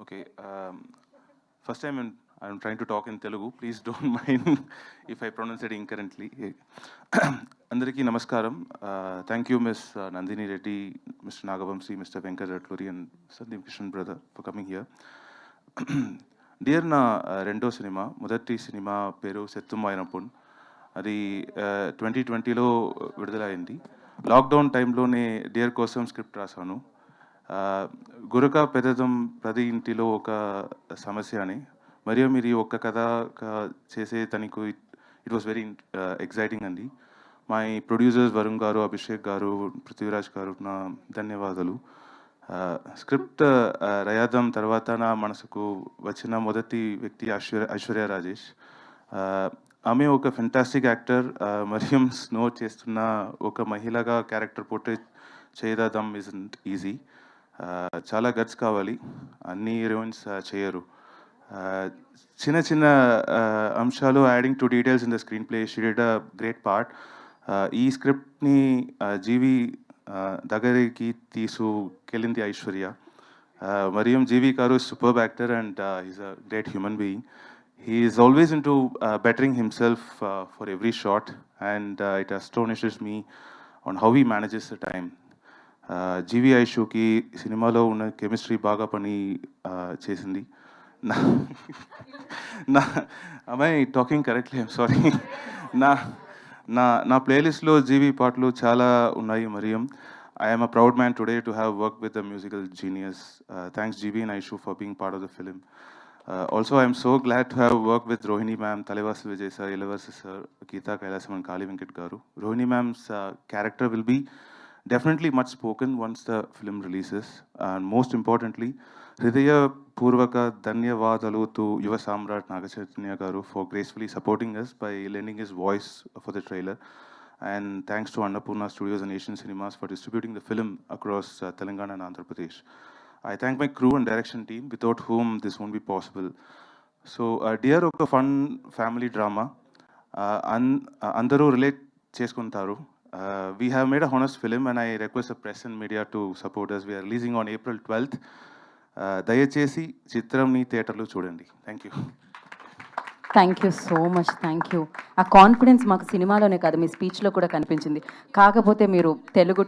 Okay. First time I'm trying to talk in Telugu. Please don't mind if I pronounce it incorrectly. Andariki namaskaram. Thank you, Ms. Nandini Reddy, Mr. Nagavamsi, Mr. Venkat Ratluri, and Sandeep Kishan brother for coming here. Dear నా రెండో cinema మొదటి cinema పేరు సెత్తుమాయనపున్. అది 2020లో విడుదలైంది. Lockdown టైంలోనే dear కోసం script రాశాను. గురక పెదదం ప్రతి ఇంటిలో ఒక సమస్య అని, మరియు మీరు ఒక కథ చేసే తనకు ఇట్ వాస్ వెరీ ఎక్సైటింగ్ అండి. మా ప్రొడ్యూసర్స్ వరుణ్ గారు, అభిషేక్ గారు, పృథ్వీరాజ్ గారు నా ధన్యవాదాలు. స్క్రిప్ట్ రయాదం తర్వాత నా మనసుకు వచ్చిన మొదటి వ్యక్తి ఐశ్వర్య రాజేష్. ఆమె ఒక ఫెంటాస్టిక్ యాక్టర్. మరియం స్నో చేస్తున్న ఒక మహిళగా క్యారెక్టర్ పోర్ట్రేట్ చేయడం ఇస్ంట్ ఈజీ. చాలా గట్స్ కావాలి, అన్ని హీరోయిన్స్ చేయరు. చిన్న చిన్న అంశాలు adding to details in the screen play, she did a great part. ఈ స్క్రిప్ట్ని జీవి దగ్గరికి తీసుకెళ్ళింది ఐశ్వర్య. మరియం జీవి గారు superb actor and is a great human being. He is always into bettering himself for every shot, and it astonishes me on how he manages the time. జీవి ఐషుకి సినిమాలో ఉన్న chemistry బాగా పని చేసింది. నా am I talking correctly? I'm sorry. నా ప్లేలిస్ట్లో జీవి పాటలు చాలా ఉన్నాయి. మరియం, I am a proud man today to have worked with a musical genius. Thanks G.V. and Aishu for being part of the film. Also, I am so glad to have worked with Rohini ma'am, Talevasu Vijay sir, Ilavasi sir, Geeta Kailasam and Kali Venkat garu. Rohini ma'am's character will be definitely much spoken once the film releases. And most importantly, Hridaya Purvaka Dhanyavadalu to Yuva Samrat Nagachaitanya garu for gracefully supporting us by lending his voice for the trailer. And thanks to Annapurna Studios and Asian Cinemas for distributing the film across Telangana and Andhra Pradesh. I thank my crew and direction team, without whom this won't be possible. So, Dear oka fun family drama. Andaru relate cheskuntaru. We have made a honest film, and I request the press and media to support us. We are releasing on April 12th. Dayachesi Chitramni theatre lo chudandi. Thank you. Thank you so much. Thank you. ఆ confidence మాకు సినిమాలోనే కాదు, మీ స్పీచ్లో కూడా కనిపించింది. కాకపోతే మీరు తెలుగు